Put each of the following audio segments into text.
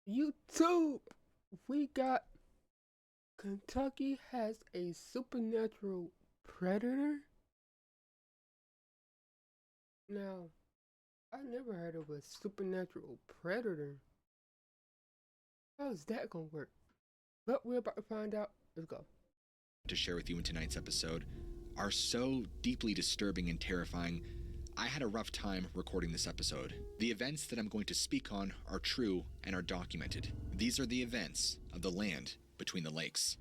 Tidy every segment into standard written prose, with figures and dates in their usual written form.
YouTube, we got Kentucky has a supernatural predator. Now, I never heard of a supernatural predator. How's that gonna work? But we're about to find out. Let's go. To share with you in tonight's episode are so deeply disturbing and terrifying. I had a rough time recording this episode. The events that I'm going to speak on are true and are documented. These are the events of the land between the lakes.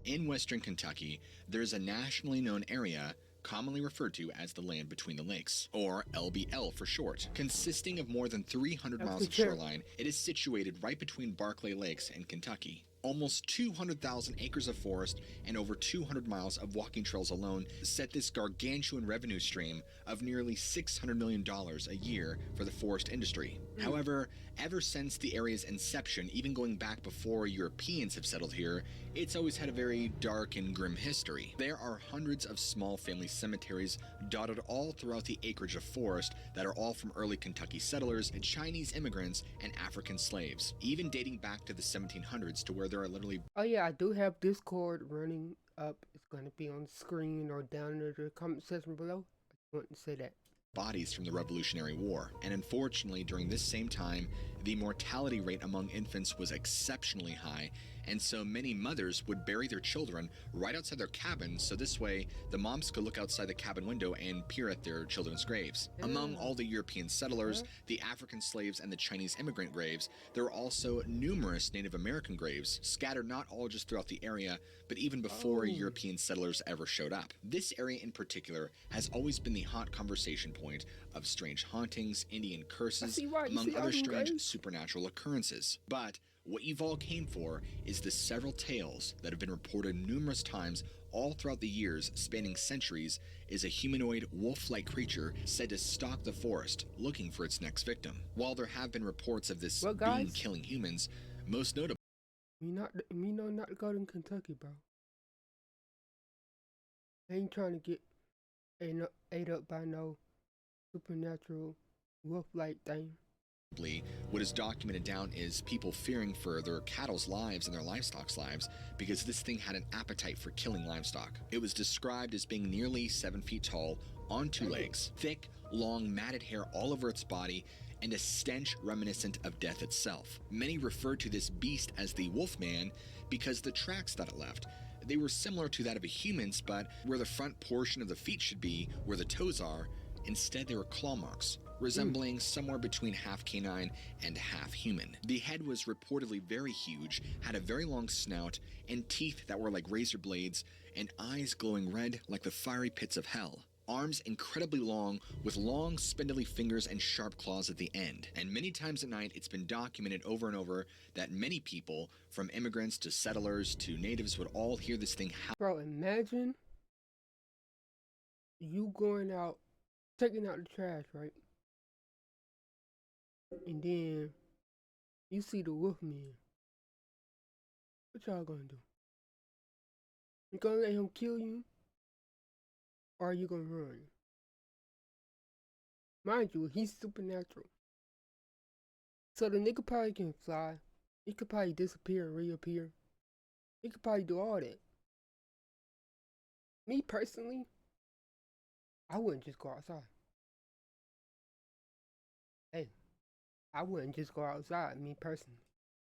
In western Kentucky, there's a nationally known area commonly referred to as the land between the lakes, or LBL for short. Consisting of more than 300 miles of shoreline, it is situated right between Barclay Lakes and Kentucky. Almost 200,000 acres of forest and over 200 miles of walking trails alone set this gargantuan revenue stream of nearly $600 million a year for the forest industry. However, ever since the area's inception, even going back before Europeans have settled here, it's always had a very dark and grim history. There are hundreds of small family cemeteries dotted all throughout the acreage of forest that are all from early Kentucky settlers, Chinese immigrants, and African slaves, even dating back to the 1700s to where there are literally... Oh yeah, I do have Discord running up. It's gonna be on the screen or down in the comment section below. I just want to say that. Bodies from the Revolutionary War, and unfortunately during this same time the mortality rate among infants was exceptionally high, and so many mothers would bury their children right outside their cabin, so this way the moms could look outside the cabin window and peer at their children's graves. Among all the European settlers, the African slaves, and the Chinese immigrant graves, there were also numerous Native American graves, scattered not all just throughout the area, but even before European settlers ever showed up. This area in particular has always been the hot conversation point of strange hauntings, Indian curses, among other strange supernatural occurrences. But what you've all came for is the several tales that have been reported numerous times all throughout the years, spanning centuries, is a humanoid wolf-like creature said to stalk the forest looking for its next victim. While there have been reports of this being killing humans, most notably... Me not to go to Kentucky, bro. I ain't trying to get ate up by no supernatural wolf-like thing. What is documented down is people fearing for their cattle's lives and their livestock's lives because this thing had an appetite for killing livestock. It was described as being nearly 7 feet tall, on 2 legs, thick, long, matted hair all over its body, and a stench reminiscent of death itself. Many refer to this beast as the Wolfman because the tracks that it left, they were similar to that of a human's, but where the front portion of the feet should be, where the toes are, instead they were claw marks, resembling somewhere between half canine and half human. The head was reportedly very huge, had a very long snout, and teeth that were like razor blades, and eyes glowing red like the fiery pits of hell. Arms incredibly long, with long spindly fingers and sharp claws at the end. And many times at night, it's been documented over and over that many people, from immigrants to settlers to natives, would all hear this thing howl. Bro, imagine you going out, taking out the trash, right? And then you see the Wolfman. What y'all gonna do? You gonna let him kill you? Or are you gonna run? Mind you, he's supernatural. So the nigga probably can fly. He could probably disappear and reappear. He could probably do all that. Me personally, I wouldn't just go outside. Hey, I wouldn't just go outside, me personally.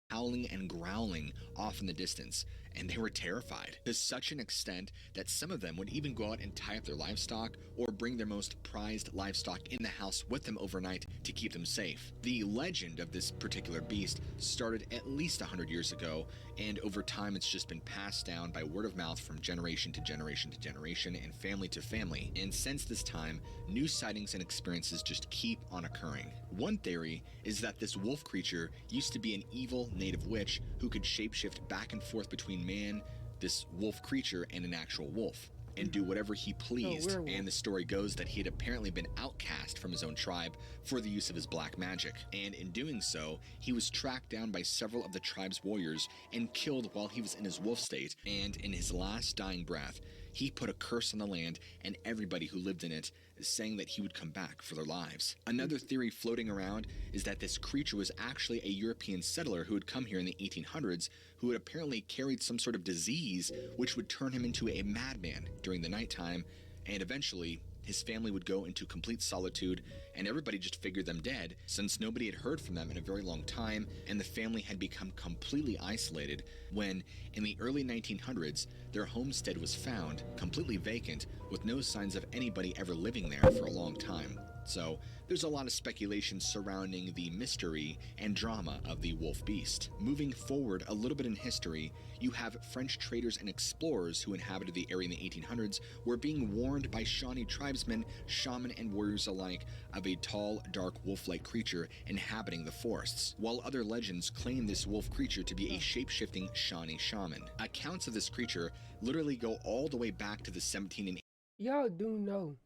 Howling and growling off in the distance, and they were terrified to such an extent that some of them would even go out and tie up their livestock or bring their most prized livestock in the house with them overnight to keep them safe. The legend of this particular beast started at least 100 years ago, and over time it's just been passed down by word of mouth from generation to generation to generation and family to family. And since this time, new sightings and experiences just keep on occurring. One theory is that this wolf creature used to be an evil native witch who could shapeshift back and forth between man, this wolf creature, and an actual wolf, and do whatever he pleased. And the story goes that he had apparently been outcast from his own tribe for the use of his black magic, and in doing so, he was tracked down by several of the tribe's warriors and killed while he was in his wolf state, and in his last dying breath, he put a curse on the land and everybody who lived in it, saying that he would come back for their lives. Another theory floating around is that this creature was actually a European settler who had come here in the 1800s, who had apparently carried some sort of disease which would turn him into a madman during the nighttime, and eventually his family would go into complete solitude, and everybody just figured them dead since nobody had heard from them in a very long time, and the family had become completely isolated when, in the early 1900s, their homestead was found completely vacant with no signs of anybody ever living there for a long time. So there's a lot of speculation surrounding the mystery and drama of the wolf beast. Moving forward a little bit in history, you have French traders and explorers who inhabited the area in the 1800s were being warned by Shawnee tribesmen, shaman and warriors alike of a tall, dark wolf-like creature inhabiting the forests, while other legends claim this wolf creature to be a shape-shifting Shawnee shaman. Accounts of this creature literally go all the way back to the 17 and Y'all do know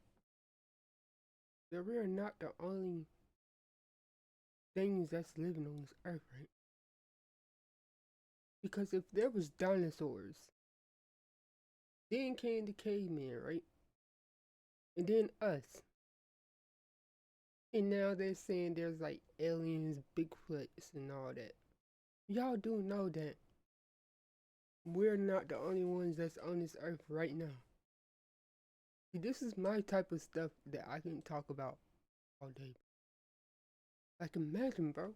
that we're not the only things that's living on this earth, right? Because if there was dinosaurs, then came the caveman, right? And then us. And now they're saying there's like aliens, Bigfoots, and all that. Y'all do know that we're not the only ones that's on this earth right now. See, this is my type of stuff that I can talk about all day. Like, imagine, bro.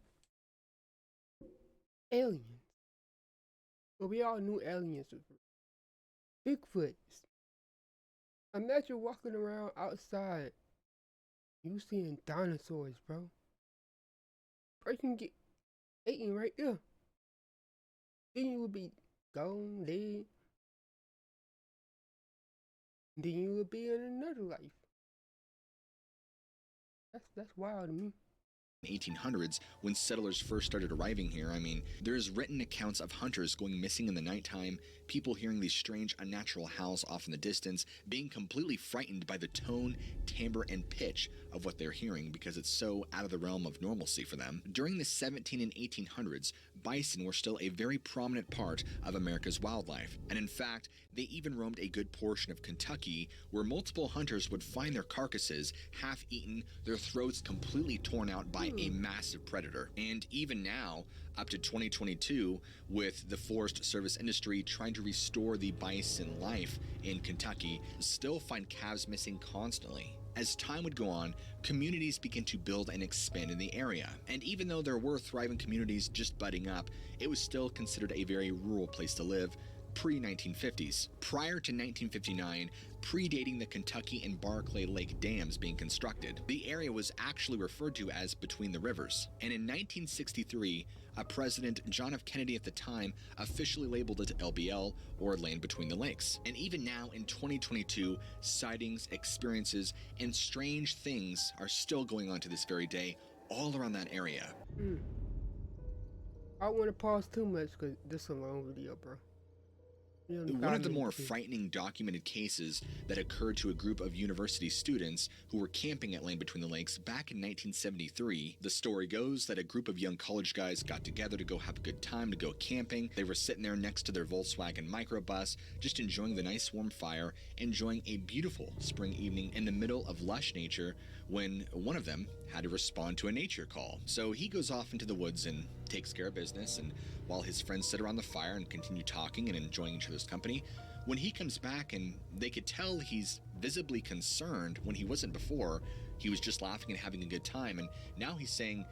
Aliens. Well, we all knew aliens was real. Bigfoots. Imagine walking around outside. You seeing dinosaurs, bro. Person get eaten right there. Then you would be gone, dead. Then you would be in another life. That's wild to me. 1800s when settlers first started arriving here. I mean, there's written accounts of hunters going missing in the nighttime, people hearing these strange unnatural howls off in the distance, being completely frightened by the tone, timbre, and pitch of what they're hearing because it's so out of the realm of normalcy for them. During the 17 and 1800s, bison were still a very prominent part of America's wildlife, and in fact, they even roamed a good portion of Kentucky, where multiple hunters would find their carcasses half-eaten, their throats completely torn out by a massive predator. And even now, up to 2022, with the Forest Service industry trying to restore the bison life in Kentucky, still find calves missing constantly. As time would go on, communities began to build and expand in the area. And even though there were thriving communities just budding up, it was still considered a very rural place to live pre-1950s. Prior to 1959, predating the Kentucky and Barclay Lake dams being constructed, the area was actually referred to as Between the Rivers. And in 1963, President John F. Kennedy at the time officially labeled it LBL, or Land Between the Lakes. And even now in 2022, sightings, experiences, and strange things are still going on to this very day all around that area. I don't want to pause too much because this is a long video, bro. One of the more frightening documented cases that occurred to a group of university students who were camping at Land Between the Lakes back in 1973. The story goes that a group of young college guys got together to go have a good time, to go camping. They were sitting there next to their Volkswagen microbus, just enjoying the nice warm fire, enjoying a beautiful spring evening in the middle of lush nature, when one of them had to respond to a nature call. So he goes off into the woods and takes care of business, and while his friends sit around the fire and continue talking and enjoying each other's company, when he comes back and they could tell he's visibly concerned when he wasn't before, he was just laughing and having a good time, and now he's saying,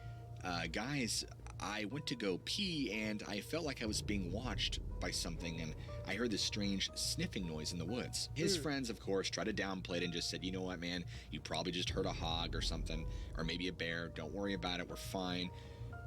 guys, I went to go pee and I felt like I was being watched by something, and I heard this strange sniffing noise in the woods. His friends, of course, tried to downplay it and just said, you know what, man, you probably just heard a hog or something, or maybe a bear, don't worry about it, we're fine.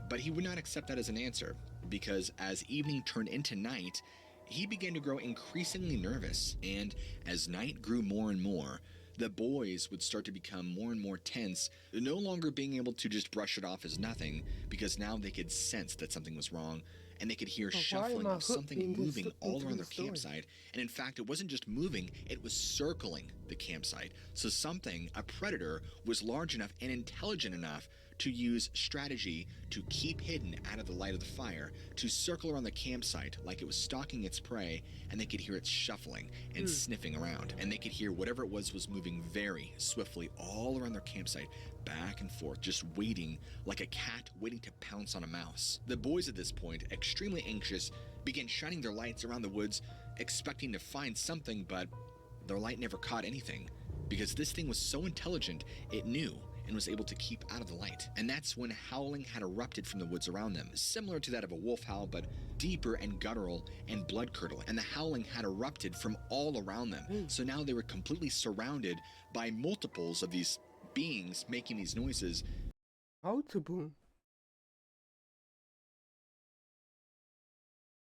But he would not accept that as an answer, because as evening turned into night, he began to grow increasingly nervous, and as night grew more and more, the boys would start to become more and more tense, no longer being able to just brush it off as nothing, because now they could sense that something was wrong, and they could hear shuffling of something moving all around their campsite. And in fact, it wasn't just moving, it was circling the campsite. So something, a predator, was large enough and intelligent enough to use strategy to keep hidden out of the light of the fire, to circle around the campsite like it was stalking its prey, and they could hear it shuffling and sniffing around, and they could hear whatever it was moving very swiftly all around their campsite, back and forth, just waiting like a cat waiting to pounce on a mouse. The boys at this point, extremely anxious, began shining their lights around the woods, expecting to find something, but their light never caught anything, because this thing was so intelligent, it knew and was able to keep out of the light. And that's when howling had erupted from the woods around them, similar to that of a wolf howl, but deeper and guttural and blood-curdling. And the howling had erupted from all around them. So now they were completely surrounded by multiples of these beings making these noises. Multiple?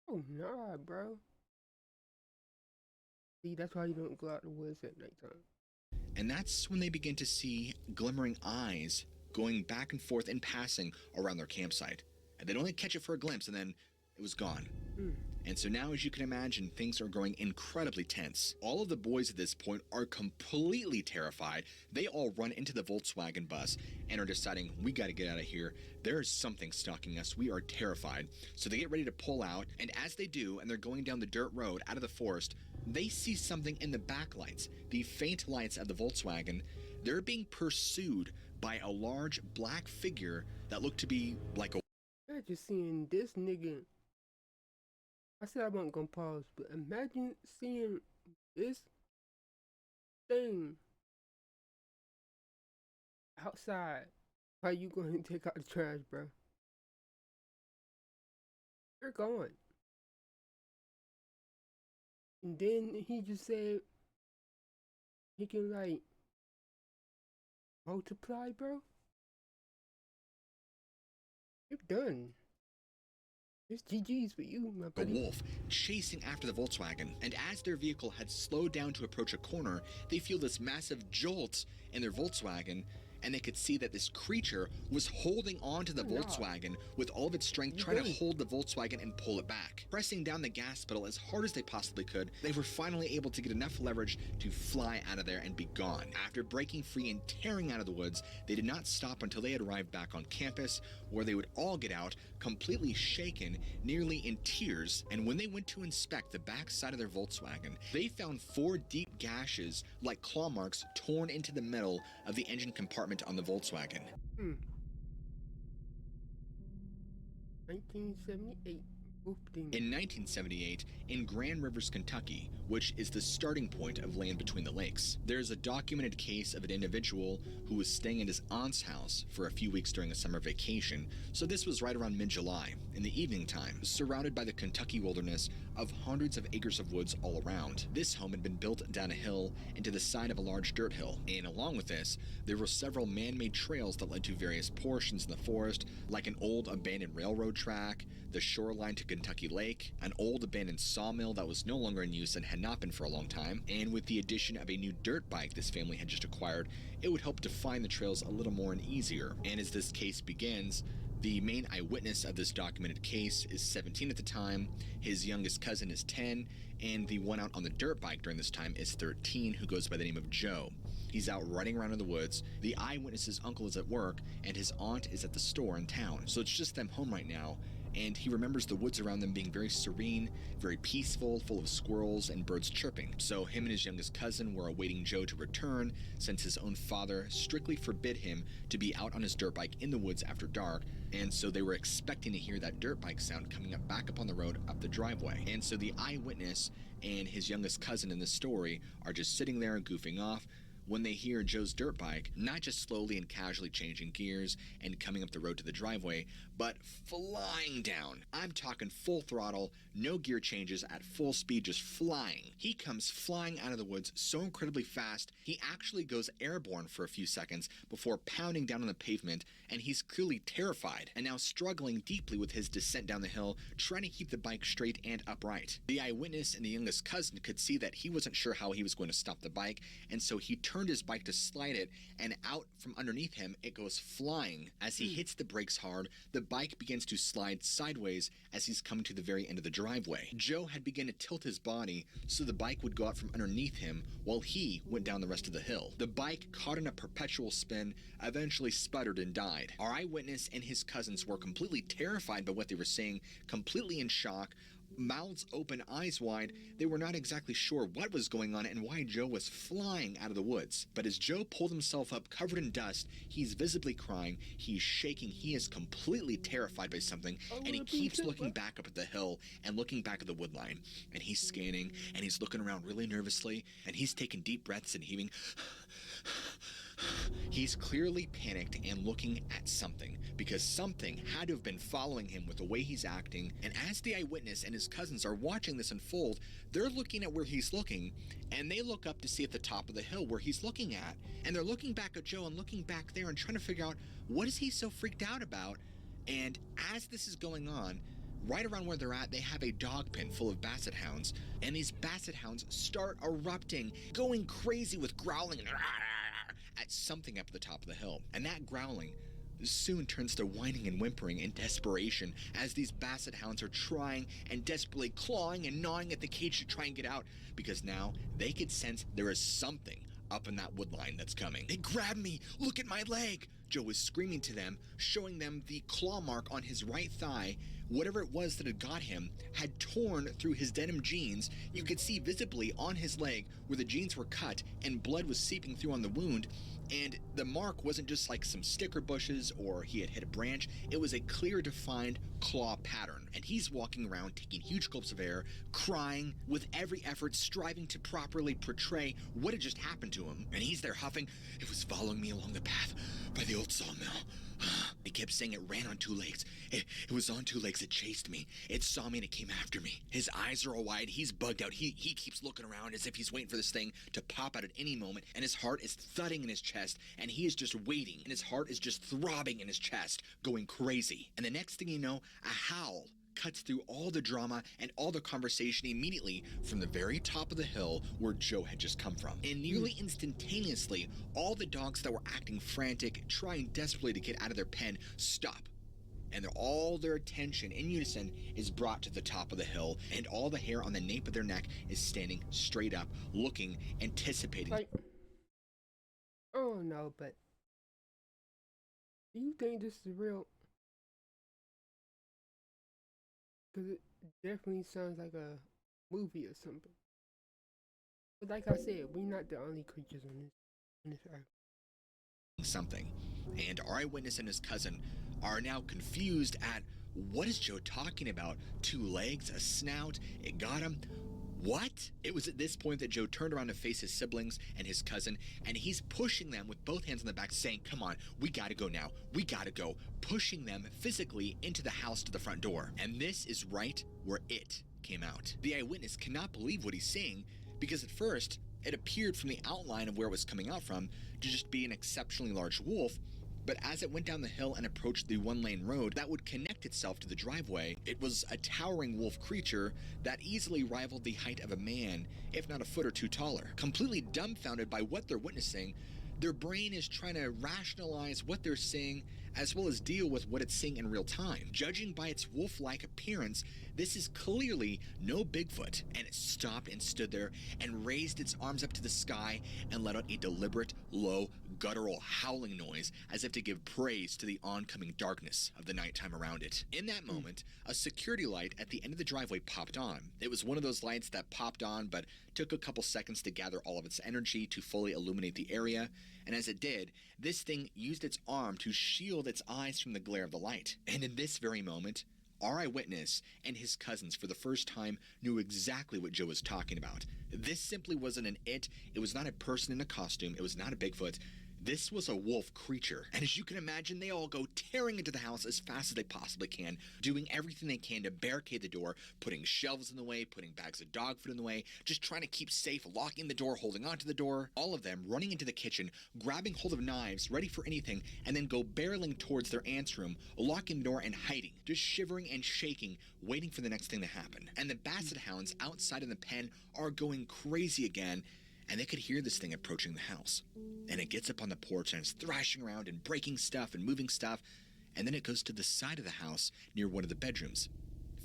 Oh, nah, bro. See, that's why you don't go out in the woods at nighttime. And that's when they begin to see glimmering eyes going back and forth and passing around their campsite. And they'd only catch it for a glimpse, and then it was gone. And so now, as you can imagine, things are growing incredibly tense. All of the boys at this point are completely terrified. They all run into the Volkswagen bus and are deciding, we got to get out of here. There is something stalking us. We are terrified. So they get ready to pull out, and as they do, and they're going down the dirt road out of the forest, they see something in the backlights, the faint lights of the Volkswagen. They're being pursued by a large black figure that looked to be like a... Imagine seeing this nigga. I said I wasn't gonna pause, but imagine seeing this thing outside. How you gonna take out the trash, bro? They're gone. And then he just said he can like multiply, bro. You're done. It's GG's for you, my buddy. A wolf chasing after the Volkswagen, and as their vehicle had slowed down to approach a corner, they feel this massive jolt in their Volkswagen, and they could see that this creature was holding on to the Volkswagen with all of its strength, trying to hold the Volkswagen and pull it back. Pressing down the gas pedal as hard as they possibly could, they were finally able to get enough leverage to fly out of there and be gone. After breaking free and tearing out of the woods, they did not stop until they had arrived back on campus, where they would all get out, completely shaken, nearly in tears, and when they went to inspect the back side of their Volkswagen, they found 4 deep gashes like claw marks torn into the metal of the engine compartment on the Volkswagen. 1978. In 1978, in Grand Rivers, Kentucky, which is the starting point of Land Between the Lakes, there's a documented case of an individual who was staying at his aunt's house for a few weeks during a summer vacation. So this was right around mid-July, in the evening time, surrounded by the Kentucky wilderness of hundreds of acres of woods all around. This home had been built down a hill into the side of a large dirt hill, and along with this, there were several man-made trails that led to various portions in the forest, like an old abandoned railroad track, the shoreline to Kentucky Lake, an old abandoned sawmill that was no longer in use and had not been for a long time, and with the addition of a new dirt bike this family had just acquired, it would help define the trails a little more and easier. And as this case begins, the main eyewitness of this documented case is 17 at the time, his youngest cousin is 10, and the one out on the dirt bike during this time is 13, who goes by the name of Joe. He's out running around in the woods, the eyewitness's uncle is at work, and his aunt is at the store in town. So it's just them home right now, and he remembers the woods around them being very serene, very peaceful, full of squirrels and birds chirping. So him and his youngest cousin were awaiting Joe to return, since his own father strictly forbid him to be out on his dirt bike in the woods after dark, and so they were expecting to hear that dirt bike sound coming up back up on the road up the driveway. And so the eyewitness and his youngest cousin in this story are just sitting there goofing off when they hear Joe's dirt bike not just slowly and casually changing gears and coming up the road to the driveway, but flying down. I'm talking full throttle, no gear changes, at full speed, just flying. He comes flying out of the woods so incredibly fast, he actually goes airborne for a few seconds before pounding down on the pavement, and he's clearly terrified and now struggling deeply with his descent down the hill, trying to keep the bike straight and upright. The eyewitness and the youngest cousin could see that he wasn't sure how he was going to stop the bike, and so he turned his bike to slide it, and out from underneath him, it goes flying. As he hits the brakes hard, the bike begins to slide sideways as he's coming to the very end of the driveway. Joe had begun to tilt his body so the bike would go out from underneath him while he went down the rest of the hill. The bike, caught in a perpetual spin, eventually sputtered and died. Our eyewitness and his cousins were completely terrified by what they were seeing, completely in shock, mouths open, eyes wide. They were not exactly sure what was going on and why Joe was flying out of the woods. But as Joe pulled himself up covered in dust, he's visibly crying, he's shaking, he is completely terrified by something, and he keeps looking back up at the hill and looking back at the wood line. And he's scanning, and he's looking around really nervously, and he's taking deep breaths and heaving. He's clearly panicked and looking at something, because something had to have been following him with the way he's acting. And as the eyewitness and his cousins are watching this unfold, they're looking at where he's looking, and they look up to see at the top of the hill where he's looking at, and they're looking back at Joe and looking back there and trying to figure out, what is he so freaked out about? And as this is going on, right around where they're at, they have a dog pen full of basset hounds, and these basset hounds start erupting, going crazy with growling and at something up at the top of the hill. And that growling soon turns to whining and whimpering in desperation as these basset hounds are trying and desperately clawing and gnawing at the cage to try and get out, because now they could sense there is something up in that wood line that's coming. They grabbed me! Look at my leg! Joe was screaming to them, showing them the claw mark on his right thigh. Whatever it was that had got him had torn through his denim jeans. You could see visibly on his leg where the jeans were cut and blood was seeping through on the wound. And the mark wasn't just like some sticker bushes or he had hit a branch. It was a clear defined claw pattern. And he's walking around taking huge gulps of air, crying with every effort, striving to properly portray what had just happened to him. And he's there huffing, "It was following me along the path by the old sawmill." He kept saying it ran on two legs. It was on two legs. It chased me. It saw me and it came after me. His eyes are all wide. He's bugged out. He keeps looking around as if he's waiting for this thing to pop out at any moment. And his heart is thudding in his chest. And he is just waiting. And his heart is just throbbing in his chest, going crazy. And the next thing you know, a howl cuts through all the drama and all the conversation immediately from the very top of the hill where Joe had just come from. And nearly instantaneously, all the dogs that were acting frantic, trying desperately to get out of their pen, stop. And all their attention in unison is brought to the top of the hill, and all the hair on the nape of their neck is standing straight up, looking, anticipating. Like, oh no, but do you think this is real? Because it definitely sounds like a movie or something. But like I said, we're not the only creatures on this earth. Something. And our eyewitness and his cousin are now confused at, what is Joe talking about? Two legs, a snout, it got him. What? It was at this point that Joe turned around to face his siblings and his cousin, and he's pushing them with both hands on the back, saying, "Come on, we gotta go now. We gotta go," pushing them physically into the house to the front door. And this is right where it came out. The eyewitness cannot believe what he's seeing, because at first, it appeared from the outline of where it was coming out from to just be an exceptionally large wolf. But as it went down the hill and approached the one-lane road that would connect itself to the driveway, it was a towering wolf creature that easily rivaled the height of a man, if not a foot or two taller. Completely dumbfounded by what they're witnessing, their brain is trying to rationalize what they're seeing as well as deal with what it's seeing in real time. Judging by its wolf-like appearance, this is clearly no Bigfoot, and it stopped and stood there and raised its arms up to the sky and let out a deliberate, low, guttural howling noise as if to give praise to the oncoming darkness of the nighttime around it. In that moment, a security light at the end of the driveway popped on. It was one of those lights that popped on but took a couple seconds to gather all of its energy to fully illuminate the area, and as it did, this thing used its arm to shield its eyes from the glare of the light. And in this very moment, our eyewitness and his cousins for the first time knew exactly what Joe was talking about. This simply wasn't an it was not a person in a costume, it was not a Bigfoot. This was a wolf creature, and as you can imagine, they all go tearing into the house as fast as they possibly can, doing everything they can to barricade the door, putting shelves in the way, putting bags of dog food in the way, just trying to keep safe, locking the door, holding onto the door, all of them running into the kitchen, grabbing hold of knives, ready for anything, and then go barreling towards their aunt's room, locking the door and hiding, just shivering and shaking, waiting for the next thing to happen. And the basset hounds outside in the pen are going crazy again, and they could hear this thing approaching the house. And it gets up on the porch and it's thrashing around and breaking stuff and moving stuff, and then it goes to the side of the house near one of the bedrooms.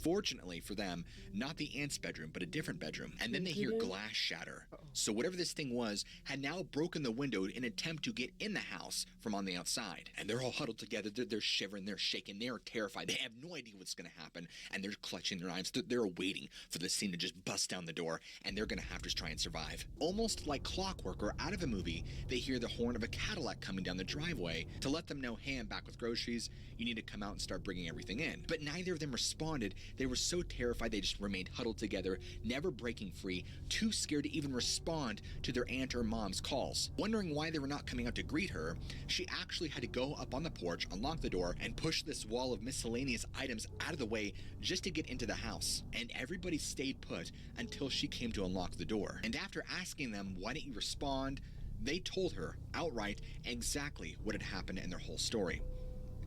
Fortunately for them, not the aunt's bedroom, but a different bedroom. And then they hear glass shatter. So whatever this thing was had now broken the window in an attempt to get in the house from on the outside. And they're all huddled together. They're shivering, they're shaking, they're terrified. They have no idea what's going to happen. And they're clutching their knives. They're waiting for this thing to just bust down the door. And they're going to have to try and survive. Almost like clockwork or out of a movie, they hear the horn of a Cadillac coming down the driveway to let them know, hey, I'm back with groceries. You need to come out and start bringing everything in. But neither of them responded. They were so terrified they just remained huddled together, never breaking free, too scared to even respond to their aunt or mom's calls. Wondering why they were not coming out to greet her, she actually had to go up on the porch, unlock the door, and push this wall of miscellaneous items out of the way just to get into the house. And everybody stayed put until she came to unlock the door. And after asking them, why didn't you respond, they told her outright exactly what had happened in their whole story.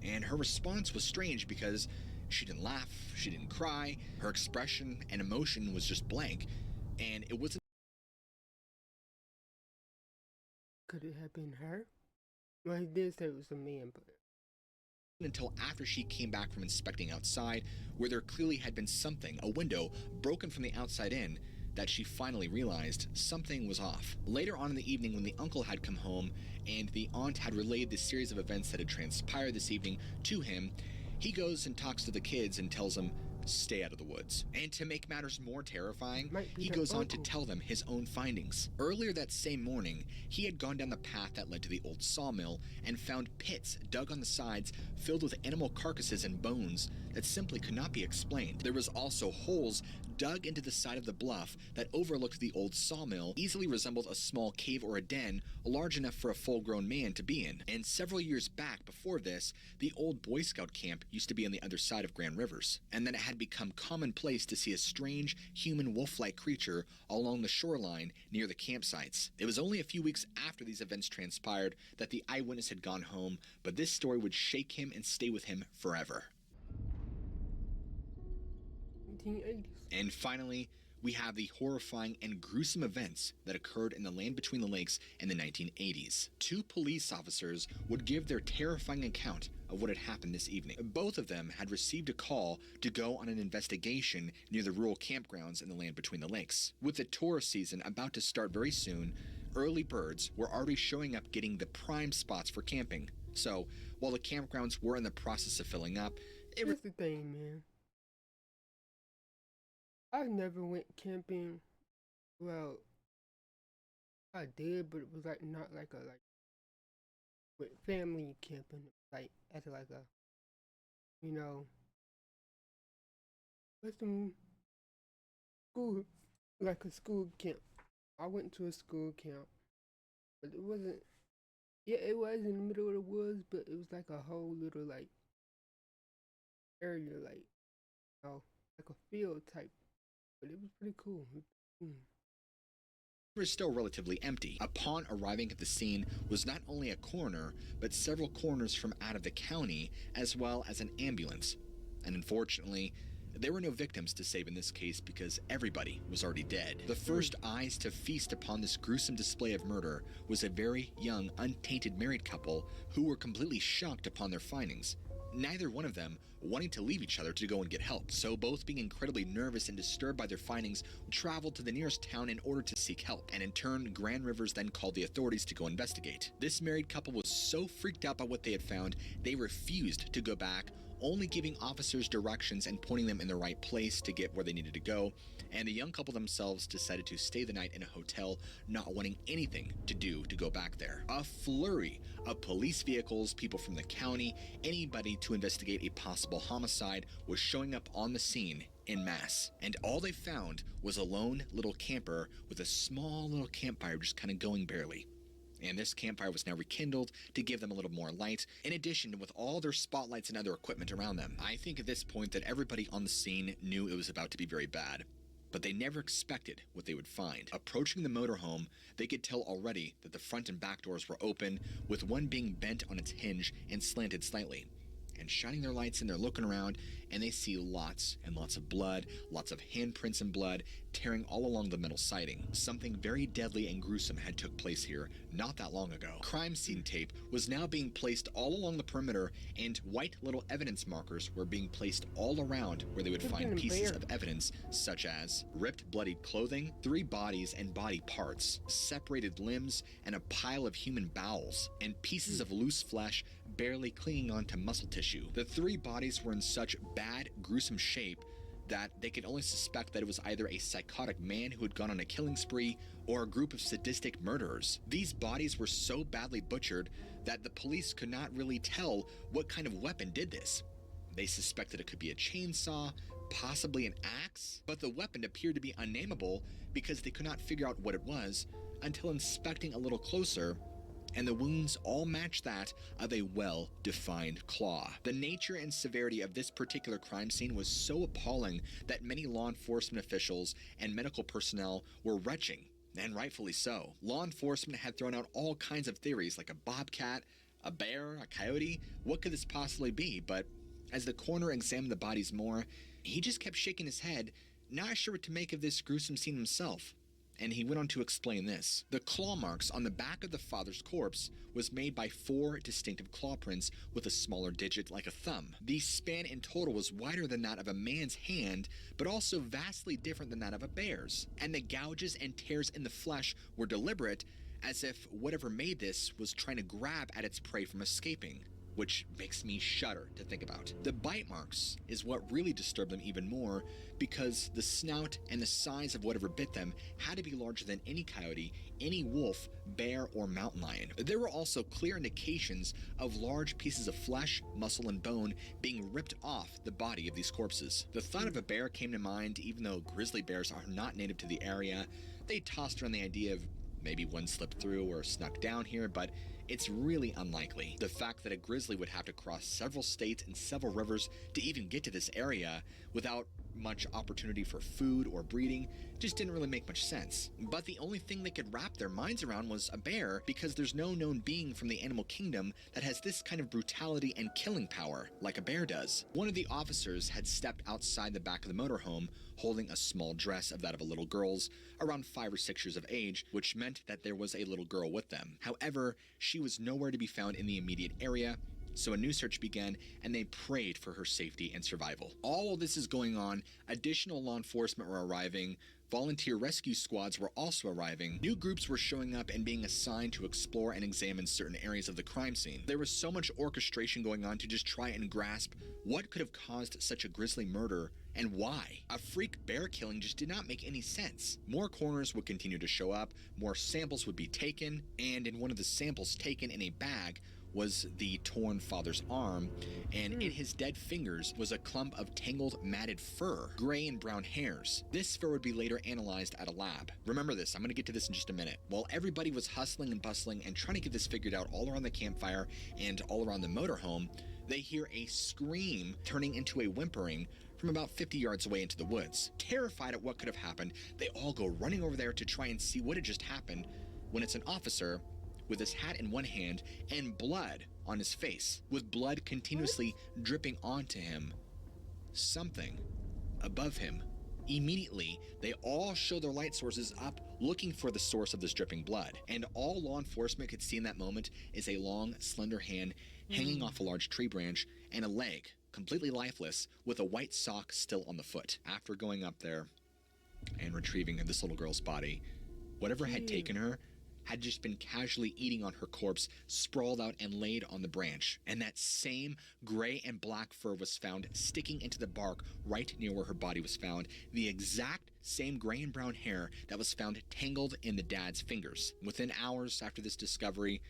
And her response was strange because she didn't laugh, she didn't cry, her expression and emotion was just blank, and it wasn't. Could it have been her? Well, he did say it was a man, but Until after she came back from inspecting outside, where there clearly had been something, a window, broken from the outside in, that she finally realized something was off. Later on in the evening, when the uncle had come home and the aunt had relayed the series of events that had transpired this evening to him, he goes and talks to the kids and tells them, stay out of the woods. And to make matters more terrifying, he goes on to tell them his own findings. Earlier that same morning, he had gone down the path that led to the old sawmill and found pits dug on the sides filled with animal carcasses and bones that simply could not be explained. There was also holes dug into the side of the bluff that overlooked the old sawmill, easily resembled a small cave or a den large enough for a full-grown man to be in. And several years back before this, the old Boy Scout camp used to be on the other side of Grand Rivers, and then it had become commonplace to see a strange human wolf-like creature along the shoreline near the campsites. It was only a few weeks after these events transpired that the eyewitness had gone home, but this story would shake him and stay with him forever. 1980s. And finally, we have the horrifying and gruesome events that occurred in the land between the lakes in the 1980s. Two police officers would give their terrifying account of what had happened this evening. Both of them had received a call to go on an investigation near the rural campgrounds in the land between the lakes. With the tourist season about to start very soon, early birds were already showing up getting the prime spots for camping. So, while the campgrounds were in the process of filling up, Here's the thing, man. I never went camping. Well, I did, but it was like not like a with family camping. Like as like a, you know, with some school, like a school camp. I went to a school camp, but it wasn't. Yeah, it was in the middle of the woods, but it was like a whole little like area, like like a field type. But it was pretty cool. was still relatively empty. Upon arriving at the scene was not only a coroner, but several coroners from out of the county, as well as an ambulance. And unfortunately, there were no victims to save in this case because everybody was already dead. The first eyes to feast upon this gruesome display of murder was a very young, untainted married couple who were completely shocked upon their findings. Neither one of them wanting to leave each other to go and get help, so both being incredibly nervous and disturbed by their findings, traveled to the nearest town in order to seek help, and in turn, Grand Rivers then called the authorities to go investigate. This married couple was so freaked out by what they had found, they refused to go back, only giving officers directions and pointing them in the right place to get where they needed to go, and the young couple themselves decided to stay the night in a hotel, not wanting anything to do to go back there. A flurry of police vehicles, people from the county, anybody to investigate a possible homicide was showing up on the scene en masse, and all they found was a lone little camper with a small little campfire just kind of going barely. And this campfire was now rekindled to give them a little more light, in addition with all their spotlights and other equipment around them. I think at this point that everybody on the scene knew it was about to be very bad, but they never expected what they would find. Approaching the motorhome, they could tell already that the front and back doors were open, with one being bent on its hinge and slanted slightly. and shining their lights, and they're looking around, and they see lots and lots of blood, lots of handprints and blood tearing all along the metal siding. Something very deadly and gruesome had took place here not that long ago. Crime scene tape was now being placed all along the perimeter, and white little evidence markers were being placed all around where they would find pieces of evidence such as ripped, bloodied clothing, 3 bodies and body parts, separated limbs, and a pile of human bowels, and pieces of loose flesh barely clinging onto muscle tissue. The 3 bodies were in such bad, gruesome shape that they could only suspect that it was either a psychotic man who had gone on a killing spree or a group of sadistic murderers. These bodies were so badly butchered that the police could not really tell what kind of weapon did this. They suspected it could be a chainsaw, possibly an axe, but the weapon appeared to be unnameable because they could not figure out what it was until inspecting a little closer, and the wounds all matched that of a well-defined claw. The nature and severity of this particular crime scene was so appalling that many law enforcement officials and medical personnel were retching, and rightfully so. Law enforcement had thrown out all kinds of theories like a bobcat, a bear, a coyote. What could this possibly be? But as the coroner examined the bodies more, he just kept shaking his head, not sure what to make of this gruesome scene himself. And he went on to explain this. The claw marks on the back of the father's corpse was made by 4 distinctive claw prints with a smaller digit like a thumb. The span in total was wider than that of a man's hand, but also vastly different than that of a bear's. And the gouges and tears in the flesh were deliberate, as if whatever made this was trying to grab at its prey from escaping, which makes me shudder to think about. The bite marks is what really disturbed them even more, because the snout and the size of whatever bit them had to be larger than any coyote, any wolf, bear, or mountain lion. There were also clear indications of large pieces of flesh, muscle, and bone being ripped off the body of these corpses. The thought of a bear came to mind, even though grizzly bears are not native to the area. They tossed around the idea of maybe one slipped through or snuck down here, but it's really unlikely. The fact that a grizzly would have to cross several states and several rivers to even get to this area without much opportunity for food or breeding just didn't really make much sense. But the only thing they could wrap their minds around was a bear, because there's no known being from the animal kingdom that has this kind of brutality and killing power like a bear does. One of the officers had stepped outside the back of the motorhome holding a small dress of that of a little girl's, around 5 or 6 years of age, which meant that there was a little girl with them. However, she was nowhere to be found in the immediate area, so a new search began, and they prayed for her safety and survival. All of this is going on. Additional law enforcement were arriving. Volunteer rescue squads were also arriving. New groups were showing up and being assigned to explore and examine certain areas of the crime scene. There was so much orchestration going on to just try and grasp what could have caused such a grisly murder and why. A freak bear killing just did not make any sense. More coroners would continue to show up, more samples would be taken, and in one of the samples taken in a bag was the torn father's arm, and in his dead fingers was a clump of tangled, matted fur, gray and brown hairs. This fur would be later analyzed at a lab. Remember this, I'm gonna get to this in just a minute. While everybody was hustling and bustling and trying to get this figured out all around the campfire and all around the motorhome, they hear a scream turning into a whimpering from about 50 yards away into the woods. Terrified at what could have happened, they all go running over there to try and see what had just happened, when it's an officer with his hat in one hand and blood on his face, with blood continuously dripping onto him. Something above him. Immediately, they all show their light sources up, looking for the source of this dripping blood. And all law enforcement could see in that moment is a long, slender hand hanging off a large tree branch, and a leg, completely lifeless, with a white sock still on the foot. After going up there and retrieving this little girl's body, whatever had taken her had just been casually eating on her corpse, sprawled out and laid on the branch. And that same gray and black fur was found sticking into the bark right near where her body was found, the exact same gray and brown hair that was found tangled in the dad's fingers. Within hours after this discovery,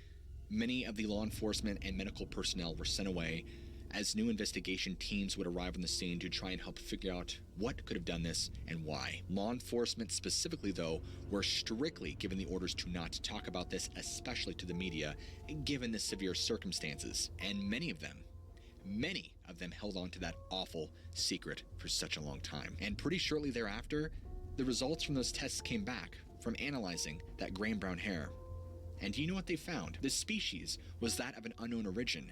many of the law enforcement and medical personnel were sent away, as new investigation teams would arrive on the scene to try and help figure out what could have done this and why. Law enforcement specifically, though, were strictly given the orders to not talk about this, especially to the media, given the severe circumstances. And many of them held on to that awful secret for such a long time. And pretty shortly thereafter, the results from those tests came back from analyzing that gray and brown hair. And do you know what they found? The species was that of an unknown origin.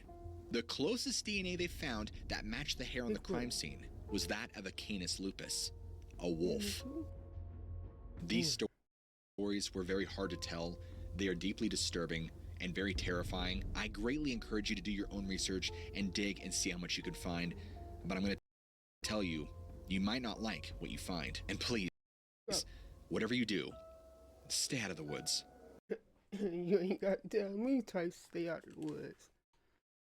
The closest DNA they found that matched the hair on the Bigfoot. crime scene was that of a Canis lupus, a wolf. Mhm. These stories were very hard to tell. They are deeply disturbing and very terrifying. I greatly encourage you to do your own research and dig and see how much you can find. But I'm going to tell you, you might not like what you find. And please, whatever you do, stay out of the woods. You ain't got to tell me to stay out of the woods.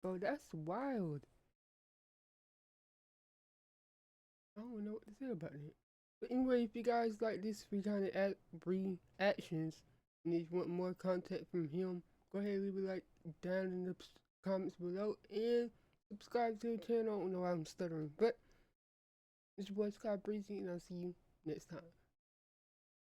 Bro, that's wild. I don't know what to say about it. But anyway, if you guys like this kind of reactions and if you want more content from him, go ahead and leave a like down in the comments below and subscribe to the channel. I don't know why I'm stuttering, but it's your boy SkyBreezy and I'll see you next time.